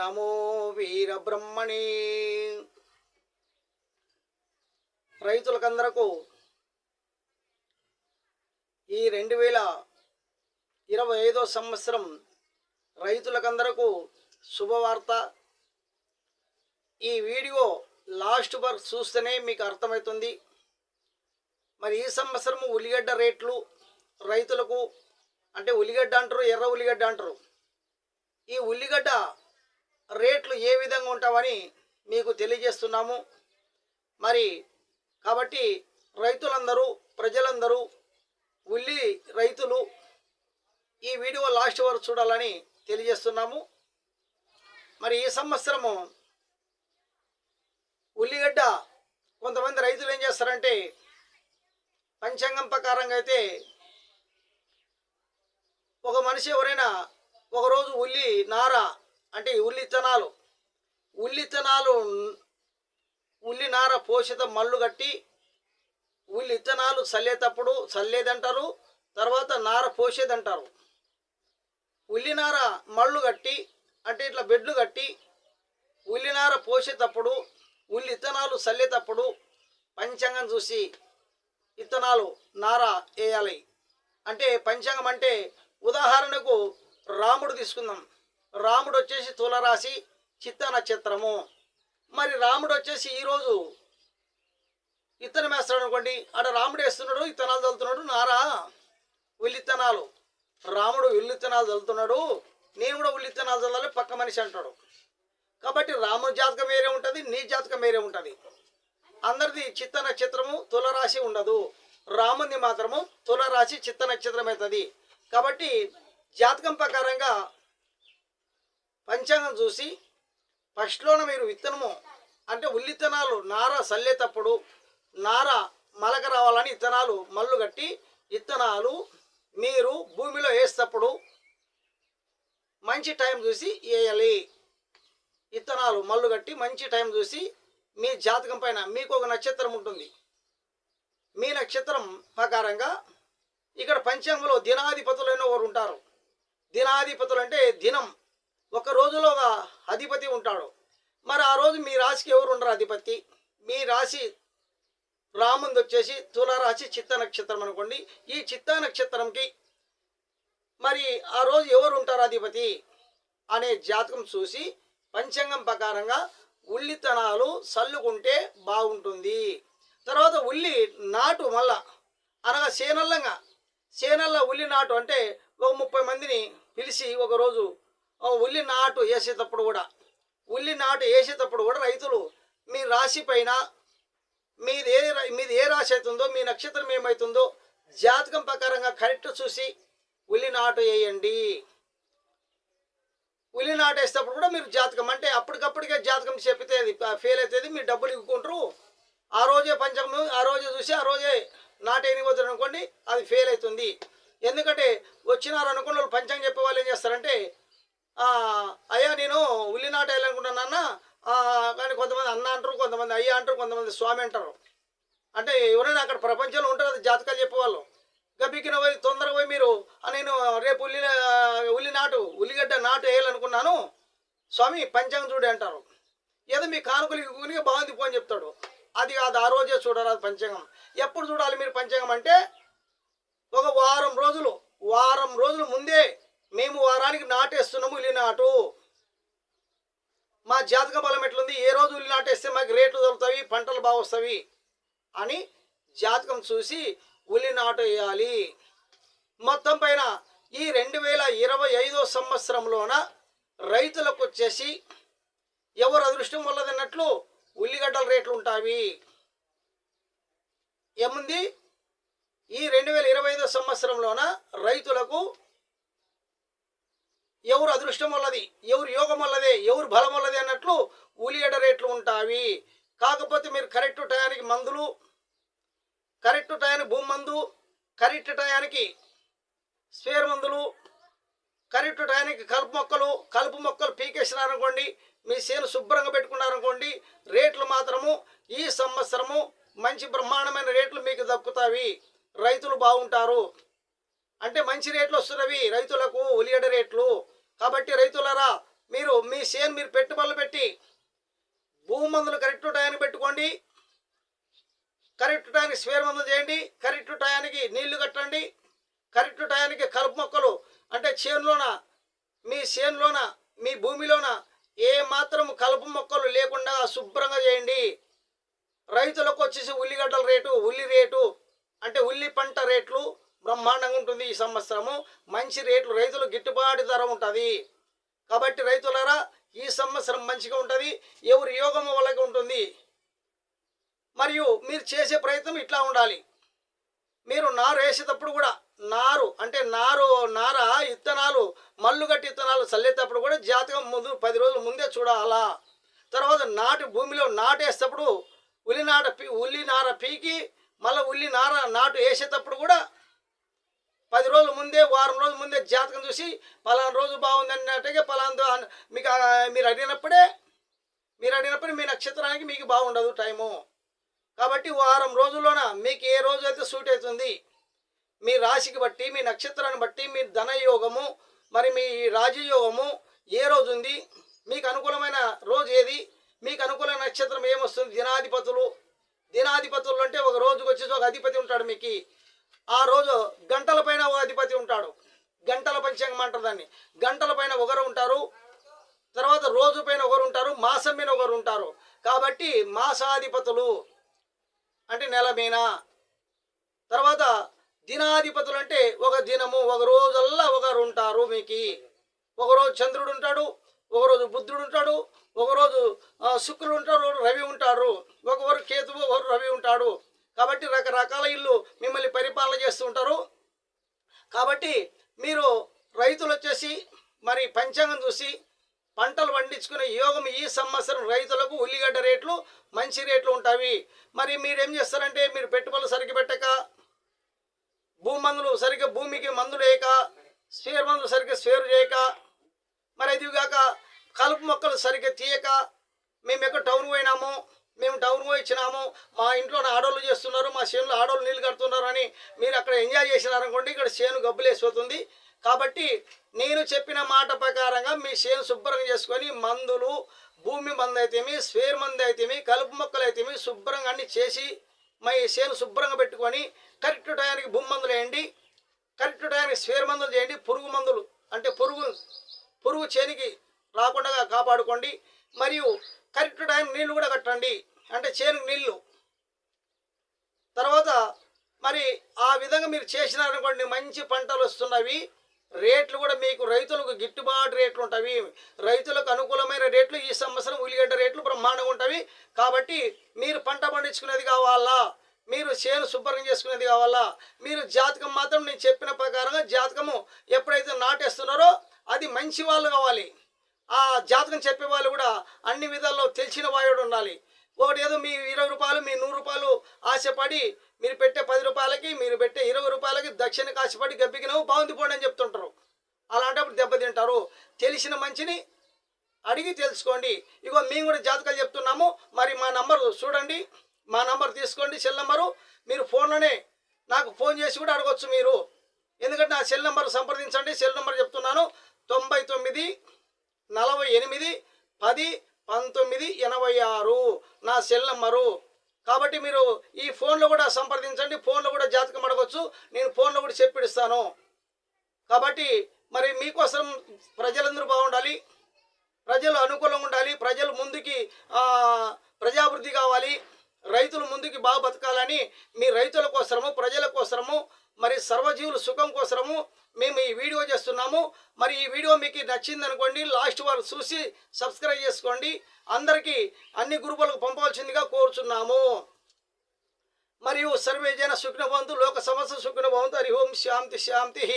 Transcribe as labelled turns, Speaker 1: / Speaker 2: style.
Speaker 1: నమో వీరబ్రహ్మణే. రైతులకందరకు ఈ 2025 సంవత్సరం రైతులకందరకు శుభవార్త. ఈ వీడియో లాస్ట్ వరకు చూస్తేనే మీకు అర్థమవుతుంది. మరి ఈ సంవత్సరం ఉల్లిగడ్డ రేట్లు రైతులకు, అంటే ఉల్లిగడ్డ అంటారు, ఎర్ర ఉల్లిగడ్డ అంటారు, ఈ ఉల్లిగడ్డ రేట్లు ఏ విధంగా ఉంటామని మీకు తెలియజేస్తున్నాము. మరి కాబట్టి రైతులందరూ, ప్రజలందరూ, ఉల్లి రైతులు ఈ వీడియో లాస్ట్ వరకు చూడాలని తెలియజేస్తున్నాము. మరి ఈ సంవత్సరము ఉల్లిగడ్డ కొంతమంది రైతులు ఏం చేస్తారంటే, పంచాంగం ప్రకారంగా అయితే ఒక మనిషి ఎవరైనా ఒకరోజు ఉల్లి నార, అంటే ఉల్లి నార పోషిత మళ్ళు కట్టి ఉల్లి ఇత్తనాలు చల్లేటప్పుడు చల్లేదంటారు, తర్వాత నార పోసేదంటారు. ఉల్లి నార మళ్ళు కట్టి, అంటే ఇట్లా బెడ్లు కట్టి ఉల్లి నార పోసేటప్పుడు, ఉల్లి ఇత్తనాలు చల్లేటప్పుడు పంచాంగం చూసి ఇత్తనాలు నార వేయాలి. అంటే పంచాంగం అంటే ఉదాహరణకు రాముడు తీసుకుందాం. రాముడు వచ్చేసి తులరాశి, చిత్త నక్షత్రము. మరి రాముడు వచ్చేసి ఈరోజు ఇత్తనం వేస్తాడు అనుకోండి, అక్కడ రాముడు వేస్తున్నాడు, ఇత్తనాలు చల్లుతున్నాడు, నారా ఉల్లిత్తనాలు. రాముడు ఉల్లిత్తనాలు చల్లుతున్నాడు, నేను కూడా ఉల్లిత్తనాలు చల్లాలి పక్క మనిషి అంటాడు. కాబట్టి రాముడి జాతకం వేరే ఉంటుంది, నీ జాతకం వేరే ఉంటుంది. అందరిది చిత్త నక్షత్రము తులరాశి ఉండదు, రాముని మాత్రము తులరాశి చిత్త నక్షత్రం అవుతుంది. కాబట్టి జాతకం ప్రకారంగా పంచాంగం చూసి ఫస్ట్లోన మీరు విత్తనము, అంటే ఉల్లిత్తనాలు నార చల్లేటప్పుడు నార మలక రావాలని ఇత్తనాలు మళ్ళు కట్టి ఇత్తనాలు మీరు భూమిలో వేసేటప్పుడు మంచి టైం చూసి వేయాలి. ఇత్తనాలు మళ్ళు కట్టి మంచి టైం చూసి, మీ జాతకం పైన మీకు ఒక నక్షత్రం ఉంటుంది, మీ నక్షత్రం ప్రకారంగా ఇక్కడ పంచాంగంలో దినాధిపతులైన వారు ఉంటారు. దినాధిపతులు అంటే దినం, ఒక రోజులో ఒక అధిపతి ఉంటాడు. మరి ఆ రోజు మీ రాశికి ఎవరు ఉండరు అధిపతి. మీ రాశి రాముంది వచ్చేసి తులారాశి చిత్త నక్షత్రం అనుకోండి. ఈ చిత్త నక్షత్రంకి మరి ఆ రోజు ఎవరు ఉంటారు అధిపతి అనే జాతకం చూసి పంచాంగం ప్రకారంగా ఉల్లితనాలు చల్లుకుంటే బాగుంటుంది. తర్వాత ఉల్లి నాటు మళ్ళా, అనగా సేనల్లో ఉల్లి నాటు అంటే ఒక 30 మందిని పిలిచి ఒకరోజు ఉల్లి నాటు వేసేటప్పుడు కూడా రైతులు మీ రాశి పైన మీది ఏ రాశి అవుతుందో, మీ నక్షత్రం ఏమవుతుందో జాతకం ప్రకారంగా కరెక్ట్ చూసి ఉల్లి నాటు వేయండి. ఉల్లి నాటు వేసేటప్పుడు కూడా మీరు జాతకం, అంటే అప్పటికప్పటికే జాతకం చెప్పితే అది ఫెయిల్ అవుతుంది, మీరు డబ్బులు ఇవ్వుకుంటారు. ఆ రోజే పంచకము, ఆ రోజే చూసి ఆ రోజే నాటు వేయనిపోతారు అనుకోండి, అది ఫెయిల్ అవుతుంది. ఎందుకంటే వచ్చినారు అనుకున్న వాళ్ళు పంచంగం చెప్పే వాళ్ళు ఏం చేస్తారంటే, అయ్యా నేను ఉల్లి నాటు వేయాలనుకుంటున్నా కానీ కొంతమంది అన్న అంటారు, కొంతమంది అయ్యా అంటారు, కొంతమంది స్వామి అంటారు. అంటే ఎవరైనా అక్కడ ప్రపంచంలో ఉంటారు అది జాతకాలు చెప్పేవాళ్ళు. గబికిన పోయి తొందరగా పోయి మీరు నేను రేపు ఉల్లిగడ్డ నాటు వేయాలనుకున్నాను స్వామి పంచాంగం చూడే అంటారు. ఏదో మీ కానుకలు బాగుంది పో అని చెప్తాడు. అది కాదు, ఆ రోజే చూడాలి అది పంచాంగం. ఎప్పుడు చూడాలి మీరు పంచాంగం అంటే, ఒక వారం రోజులు ముందే మేము వారానికి నాటేస్తున్నాము ఉల్లి నాటు, మా జాతక బలం ఎట్లుంది, ఏ రోజు ఉల్లి నాటేస్తే మాకు రేట్లు దొరుకుతాయి, పంటలు బాగా వస్తాయి అని జాతకం చూసి ఉల్లి నాటు వేయాలి. మొత్తం పైన ఈ 2025 సంవత్సరంలోన రైతులకు వచ్చేసి ఎవరు అదృష్టం వల్లదన్నట్లు ఉల్లిగడ్డల రేట్లు ఉంటాయి. ఏముంది, ఈ 2025 సంవత్సరంలోన రైతులకు ఎవరు అదృష్టం వల్లది, ఎవరు యోగం వల్లదే, ఎవరు బలం వల్లది అన్నట్లు ఉల్లిగడ్డ రేట్లు ఉంటాయి. కాకపోతే మీరు కరెక్ట్ టయానికి మందులు, కరెక్ట్ టయానికి భూమి మందు, కరెక్ట్ టయానికి స్పేర్ మందులు, కరెక్ట్ టయానికి కలుపు మొక్కలు పీకేసినారనుకోండి, మీ చేను శుభ్రంగా పెట్టుకున్నారనుకోండి, రేట్లు మాత్రము ఈ సంవత్సరము మంచి బ్రహ్మాండమైన రేట్లు మీకు దక్కుతాయి. రైతులు బాగుంటారు. అంటే మంచి రేట్లు వస్తున్నవి రైతులకు ఉల్లిగడ్డ రేట్లు. కాబట్టి రైతులరా, మీరు మీ చేను మీరు పెట్టుబడులు పెట్టి భూమి మందులు కరెక్ట్ టయానికి పెట్టుకోండి, కరెక్ట్ టయానికి స్పేర్ మందులు చేయండి, కరెక్ట్ టయానికి నీళ్లు కట్టండి, కరెక్ట్ టయానికి కలుపు మొక్కలు అంటే చేనులోన మీ భూమిలోన ఏ మాత్రం కలుపు మొక్కలు లేకుండా శుభ్రంగా చేయండి. రైతులకు వచ్చేసి ఉల్లిగడ్డల రేటు, అంటే ఉల్లి పంట రేట్లు బ్రహ్మాండంగా ఉంటుంది. ఈ సంవత్సరము మంచి రేట్లు, రైతులు గిట్టుబాటు ధర ఉంటుంది. కాబట్టి రైతులారా ఈ సంవత్సరం మంచిగా ఉంటుంది, ఎవరి యోగము వాళ్ళకి ఉంటుంది. మరియు మీరు చేసే ప్రయత్నం ఇట్లా ఉండాలి. మీరు నారు వేసేటప్పుడు కూడా నార విత్తనాలు మల్లుగట్టి విత్తనాలు చల్లేటప్పుడు కూడా జాతకం ముందు 10 రోజుల ముందే చూడాలా. తర్వాత భూమిలో నాటేసేటప్పుడు ఉల్లి నార పీకి మళ్ళీ నాటు వేసేటప్పుడు కూడా 10 రోజుల ముందే, వారం రోజుల ముందే జాతకం చూసి పలానా రోజు బాగుంది అన్నట్టుగా పలానా మీకు మీరు అడిగినప్పుడే మీ నక్షత్రానికి మీకు బాగుండదు టైము. కాబట్టి వారం రోజుల్లోన మీకు ఏ రోజు అయితే సూట్ అవుతుంది, మీ రాశికి బట్టి, మీ నక్షత్రాన్ని బట్టి, మీ ధనయోగము మరి మీ రాజయోగము ఏ రోజు ఉంది, మీకు అనుకూలమైన రోజు ఏది, మీకు అనుకూలమైన నక్షత్రం ఏమొస్తుంది. దినాధిపతులు అంటే ఒక రోజుకి వచ్చేసి ఒక అధిపతి ఉంటాడు. మీకు ఆ రోజు గంటల పైన ఒక అధిపతి ఉంటాడు. గంటల పంచాంగం అంటారు దాన్ని. గంటల పైన ఒకరు ఉంటారు, తర్వాత రోజు పైన ఒకరు ఉంటారు, మాసం మీద ఒకరు ఉంటారు. కాబట్టి మాసాధిపతులు అంటే నెల మీద, తర్వాత దినాధిపతులు అంటే ఒక దినము, ఒక రోజల్లా ఒకరు ఉంటారు. మీకు ఒకరోజు చంద్రుడు ఉంటాడు, ఒకరోజు బుద్ధుడు ఉంటాడు, ఒకరోజు శుక్రుడు ఉంటాడు, రవి ఉంటాడు, ఒకరు కేతువు, ఒకరు రవి ఉంటాడు. కాబట్టి రకరకాల ఇల్లు మిమ్మల్ని పరిపాలన చేస్తూ ఉంటారు. కాబట్టి మీరు రైతులు వచ్చేసి మరి పంచాంగం చూసి పంటలు పండించుకునే యోగం ఈ సంవత్సరం రైతులకు ఉల్లిగడ్డ రేట్లు మంచి రేట్లు ఉంటాయి. మరి మీరేం చేస్తారంటే మీరు పెట్టుబడులు సరిగ్గా పెట్టక, భూమికి మందులు వేయక, స్పేర్ మందులు సరిగ్గా స్పేర్ చేయక, మరి అదిగాక కలుపు మొక్కలు సరిగ్గా తీయక, మేము ఎక్కడ టౌన్ పోయినాము, మా ఇంట్లో ఆడోళ్ళు చేస్తున్నారు, మా చేనులో ఆడోళ్ళు నీళ్ళు కడుతున్నారు అని మీరు అక్కడ ఎంజాయ్ చేసినారనుకోండి, ఇక్కడ చేను గబ్బులేసిపోతుంది. కాబట్టి నేను చెప్పిన మాట ప్రకారంగా మీ చేను శుభ్రంగా చేసుకొని మందులు, భూమి మందు అయితేమి, స్పేర్ మందు అయితేమి, కలుపు మొక్కలు అయితేమి శుభ్రంగా అన్ని చేసి మీ చేను శుభ్రంగా పెట్టుకొని కరెక్ట్ టయానికి భూమి మందులు వేయండి, కరెక్ట్ టయానికి స్పేర్ మందులు చేయండి. పురుగు మందులు అంటే పురుగు చేనికి రాకుండా కాపాడుకోండి. మరియు కరెక్ట్ టైం నీళ్లు కూడా కట్టండి, అంటే చేనుకు నీళ్లు. తర్వాత మరి ఆ విధంగా మీరు చేసినారనుకోండి మంచి పంటలు వస్తున్నవి. రేట్లు కూడా మీకు రైతులకు గిట్టుబాటు రేట్లు ఉంటాయి. రైతులకు అనుకూలమైన రేట్లు ఈ సంవత్సరం ఉల్లిగడ్డ రేట్లు బ్రహ్మాండంగా ఉంటాయి. కాబట్టి మీరు పంట పండించుకునేది కావాలా, మీరు చేను శుభ్రం చేసుకునేది కావాలా, మీరు జాతకం మాత్రం నేను చెప్పిన ప్రకారంగా జాతకము ఎప్పుడైతే నాటేస్తున్నారో అది మంచి వాళ్ళు కావాలి. ఆ జాతకం చెప్పే వాళ్ళు కూడా అన్ని విధాల్లో తెలిసిన వాయుడు ఉండాలి. ఒకటి ఏదో మీ 20 రూపాయలు, మీ 100 రూపాయలు ఆశపడి మీరు పెట్టే 10 రూపాయలకి, మీరు పెట్టే 20 రూపాయలకి దక్షిణకి ఆశపడి గబ్బికినవు బాగుంది పోండి అని చెప్తుంటారు. అలాంటప్పుడు దెబ్బతింటారు. తెలిసిన మంచిని అడిగి తెలుసుకోండి. ఇగో మేము కూడా జాతకాలు చెప్తున్నాము. మరి మా నంబరు చూడండి, మా నంబర్ తీసుకోండి, సెల్ నంబరు. మీరు ఫోన్లోనే నాకు ఫోన్ చేసి కూడా అడగొచ్చు మీరు. ఎందుకంటే నా సెల్ నంబర్ సంప్రదించండి. సెల్ నంబర్ చెప్తున్నాను 99 48 10 19 86 నా సెల్ నంబరు. కాబట్టి మీరు ఈ ఫోన్లో కూడా సంప్రదించండి. ఫోన్లో కూడా జాతకం అడగొచ్చు, నేను ఫోన్లో కూడా చెప్పిస్తాను. కాబట్టి మరి మీకోసం ప్రజలందరూ బాగుండాలి, ప్రజలు అనుకూలంగా ఉండాలి, ప్రజలు ముందుకి ప్రజాభివృద్ధి కావాలి, రైతులు ముందుకి బాగా బతకాలని మీ రైతుల కోసము, ప్రజల కోసము, మరి సర్వజీవుల సుఖం కోసము మేము ఈ వీడియో చేస్తున్నాము. మరి ఈ వీడియో మీకు నచ్చింది అనుకోండి, లాస్ట్ వరకు చూసి సబ్స్క్రైబ్ చేసుకోండి. అందరికీ అన్ని గ్రూపులకు పంపవలసిందిగా కోరుచున్నాము. మరియు సర్వే జన సుఖినో భవంతు, లోక సమస్త సుఖినో భవంతు. హరి ఓం శాంతి శాంతి.